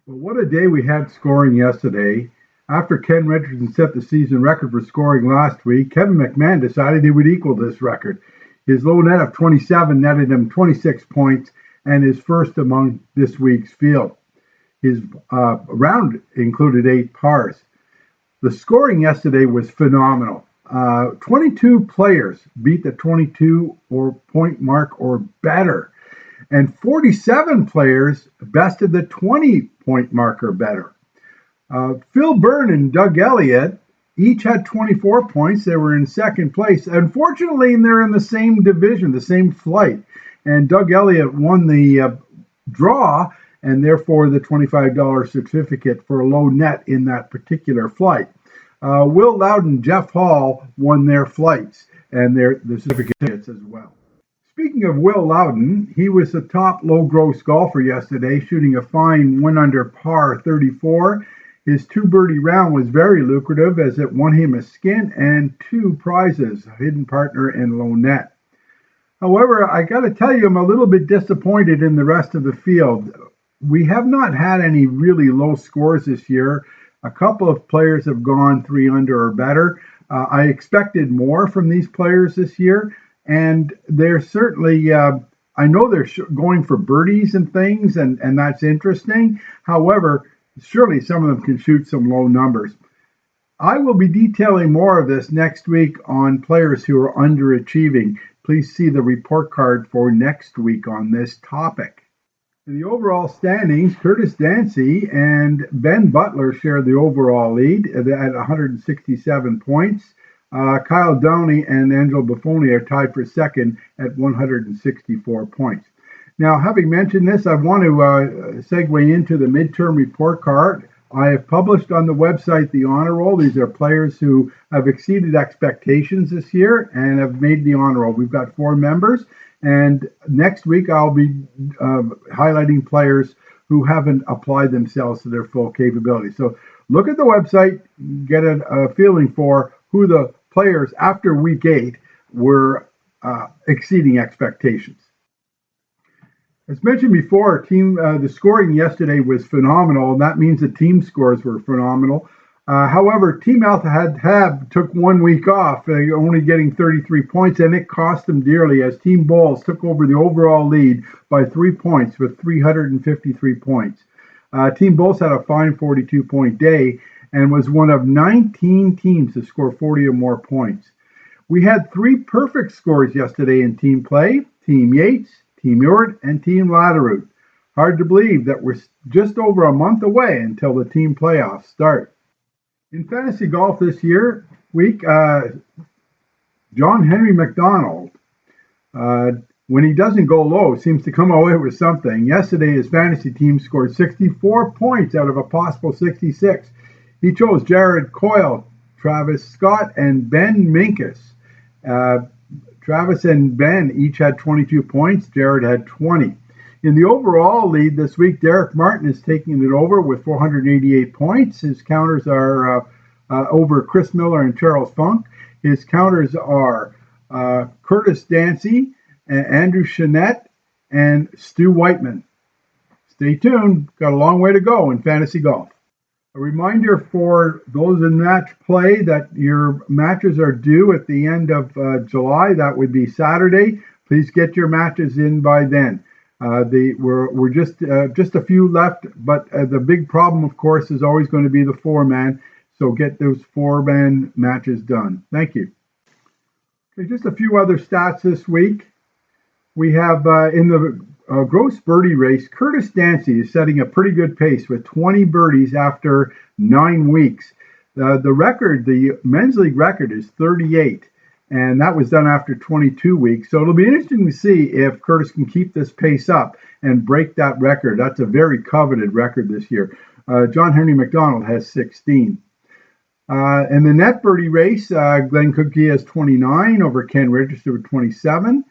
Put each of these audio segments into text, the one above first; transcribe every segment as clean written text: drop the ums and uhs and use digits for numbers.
Well, what a day we had scoring yesterday. After Ken Richardson set the season record for scoring last week, Kevin McMahon decided he would equal this record. His low net of 27 netted him 26 points and his first among this week's field. His round included 8 pars. The scoring yesterday was phenomenal. 22 players beat the 22 or point mark or better, and 47 players bested the 20-point mark or better. Phil Byrne and Doug Elliott each had 24 points. They were in second place. Unfortunately, they're in the same division, the same flight, and Doug Elliott won the draw and therefore the $25 certificate for a low net in that particular flight. Will Loudon and Jeff Hall won their flights and their certificates as well. Speaking of Will Loudon, he was the top low-gross golfer yesterday, shooting a fine 1 under par 34. His 2 birdie round was very lucrative as it won him a skin and 2 prizes, a hidden partner and low net. However, I got to tell you, I'm a little bit disappointed in the rest of the field. We have not had any really low scores this year. A couple of players have gone 3 under or better. I expected more from these players this year, and they're certainly, I know they're going for birdies and things, and that's interesting. However, surely some of them can shoot some low numbers. I will be detailing more of this next week on players who are underachieving. Please see the report card for next week on this topic. In the overall standings, Curtis Dancy and Ben Butler share the overall lead at 167 points. Kyle Downey and Angelo Buffoni are tied for second at 164 points. Now, having mentioned this, I want to segue into the midterm report card. I have published on the website the honor roll. These are players who have exceeded expectations this year and have made the honor roll. We've got 4 members. And next week, I'll be highlighting players who haven't applied themselves to their full capability. So look at the website, get a feeling for who the players after week 8 were exceeding expectations. As mentioned before, the scoring yesterday was phenomenal, and that means the team scores were phenomenal. However, Team Alpha took 1 week off, only getting 33 points, and it cost them dearly as Team Bulls took over the overall lead by 3 points with 353 points. Team Bulls had a fine 42-point day and was one of 19 teams to score 40 or more points. We had 3 perfect scores yesterday in team play: Team Yates, Team Ewart, and Team Latteroot. Hard to believe that we're just over a month away until the team playoffs start. In fantasy golf this week, John Henry McDonald, when he doesn't go low, seems to come away with something. Yesterday, his fantasy team scored 64 points out of a possible 66. He chose Jared Coyle, Travis Scott, and Ben Minkus. Travis and Ben each had 22 points. Jared had 20. In the overall lead this week, Derek Martin is taking it over with 488 points. His counters are over Chris Miller and Charles Funk. His counters are Curtis Dancy, Andrew Chanette, and Stu Whiteman. Stay tuned. Got a long way to go in fantasy golf. A reminder for those in match play that your matches are due at the end of July. That would be Saturday. Please get your matches in by then. We're just a few left, but the big problem, of course, is always going to be the 4-man. So get those 4-man matches done. Thank you. Okay, just a few other stats this week. We have in the gross birdie race, Curtis Dancy is setting a pretty good pace with 20 birdies after 9 weeks. The men's league record is 38. And that was done after 22 weeks. So it'll be interesting to see if Curtis can keep this pace up and break that record. That's a very coveted record this year. John Henry McDonald has 16. In the net birdie race, Glenn Cookie has 29 over Ken Richardson with 27.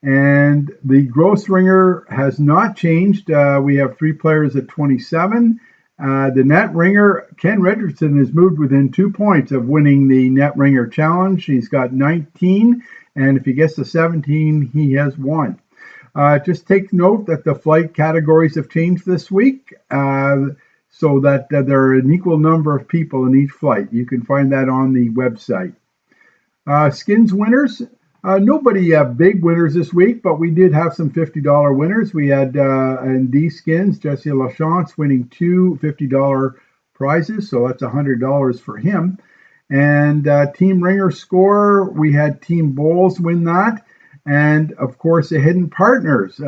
And the gross ringer has not changed. We have 3 players at 27. The net ringer, Ken Richardson, has moved within 2 points of winning the net ringer challenge. He's got 19, and if he gets to 17, he has won. Just take note that the flight categories have changed this week. so that there are an equal number of people in each flight. You can find that on the website. Skins winners. Nobody big winners this week, but we did have some $50 winners. We had in D Skins, Jesse Lachance winning two $50 prizes, so that's $100 for him. And Team Ringer score, we had Team Bowles win that. And of course, the Hidden Partners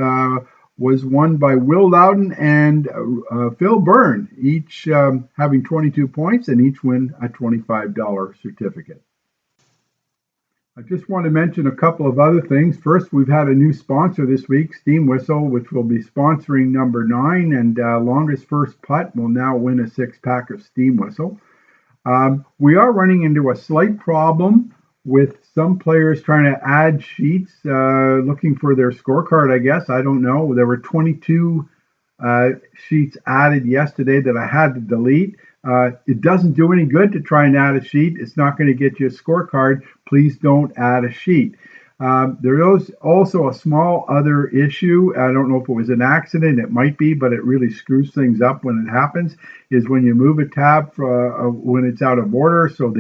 was won by Will Loudon and Phil Byrne, each having 22 points and each win a $25 certificate. I just want to mention a couple of other things. First, we've had a new sponsor this week, Steam Whistle, which will be sponsoring number 9, and longest first putt will now win a 6-pack of Steam Whistle. We are running into a slight problem with some players trying to add sheets, looking for their scorecard, I guess. I don't know. There were 22 sheets added yesterday that I had to delete. It doesn't do any good to try and add a sheet. It's not going to get you a scorecard. Please don't add a sheet. There is also a small other issue. I don't know if it was an accident. It might be, but it really screws things up when it happens, is when you move a tab when it's out of order. So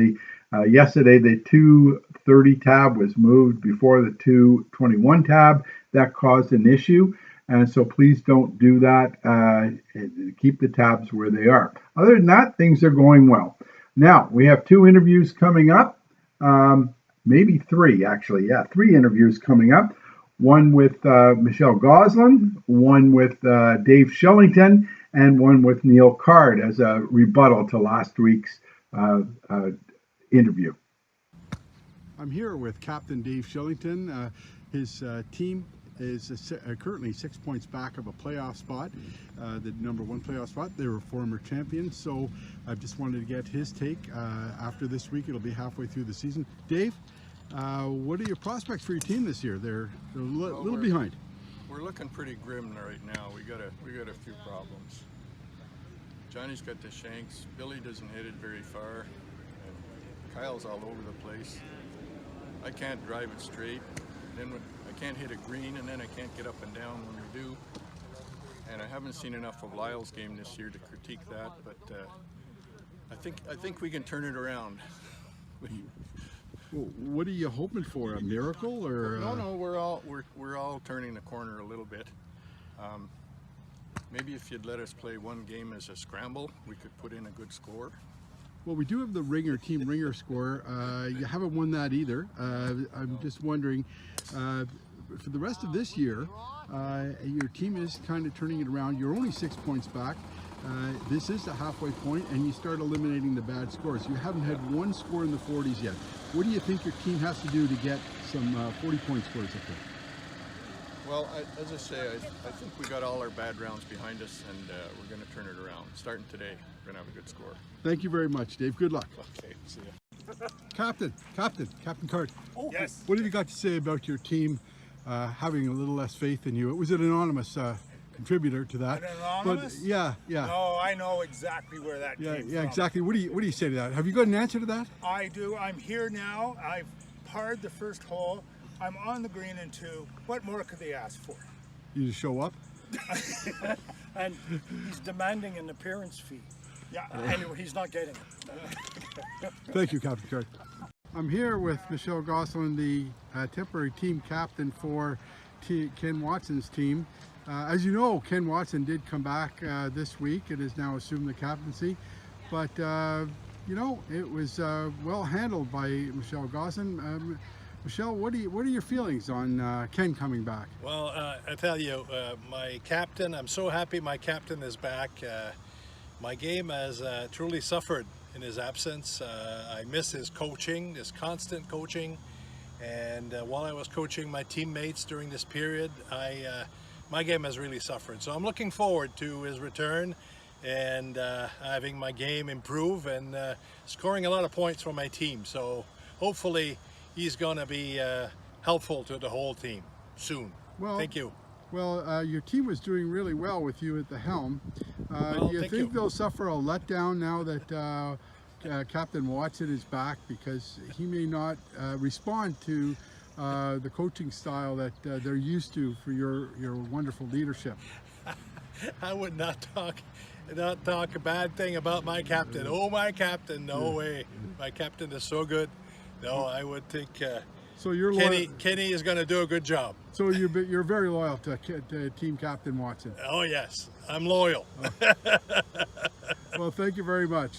yesterday, the 230 tab was moved before the 221 tab. That caused an issue. And so please don't do that. Keep the tabs where they are. Other than that, things are going well. Now, we have 2 interviews coming up. Maybe 3, actually. Yeah, 3 interviews coming up. One with Michelle Goslin, one with Dave Shillington, and one with Neil Card as a rebuttal to last week's interview. I'm here with Captain Dave Shillington. His team is currently 6 points back of a playoff spot, the number 1 playoff spot. They were former champions, so I just wanted to get his take. After this week, it'll be halfway through the season. Dave, what are your prospects for your team this year? They're a little behind. We're looking pretty grim right now. We got a few problems. Johnny's got the shanks. Billy doesn't hit it very far. And Kyle's all over the place. I can't drive it straight. Then I can't hit a green, and then I can't get up and down when we do. And I haven't seen enough of Lyle's game this year to critique that, but I think we can turn it around. Well, what are you hoping for? A miracle, or? No, we're all turning the corner a little bit. Maybe if you'd let us play one game as a scramble, we could put in a good score. Well, we do have the Team Ringer score. You haven't won that either. I'm just wondering, for the rest of this year, your team is kind of turning it around. You're only 6 points back. This is the halfway point, and you start eliminating the bad scores. You haven't had one score in the 40s yet. What do you think your team has to do to get some 40-point scores up there? Well, as I say, I think we got all our bad rounds behind us, and we're going to turn it around. Starting today, we're going to have a good score. Thank you very much, Dave. Good luck. Okay, see ya. Captain Card. Oh, yes. What have you got to say about your team having a little less faith in you? It was an anonymous contributor to that. An anonymous? But yeah. No, I know exactly where that came from. Yeah, exactly. What do you say to that? Have you got an answer to that? I do. I'm here now. I've parred the first hole. I'm on the green in 2. What more could they ask for? You just show up? And he's demanding an appearance fee. Yeah. Anyway, he's not getting it. Thank you, Captain Card. I'm here with Michelle Goslin, the temporary team captain for Ken Watson's team. As you know, Ken Watson did come back this week and has now assumed the captaincy. But, you know, it was well handled by Michelle Goslin. Michelle, what are your feelings on Ken coming back? Well, I tell you, my captain, I'm so happy my captain is back. My game has truly suffered in his absence. I miss his coaching, his constant coaching. And while I was coaching my teammates during this period, my game has really suffered. So I'm looking forward to his return and having my game improve and scoring a lot of points for my team. So hopefully he's going to be helpful to the whole team soon. Well, thank you. Well, your team was doing really well with you at the helm. Do you think they'll suffer a letdown now that Captain Watson is back, because he may not respond to the coaching style that they're used to for your wonderful leadership? I would not talk a bad thing about my captain. Oh, my captain, no way. My captain is so good. No, I would think So you're Kenny is going to do a good job. So you're very loyal to Team Captain Watson. Oh yes, I'm loyal. Well, thank you very much.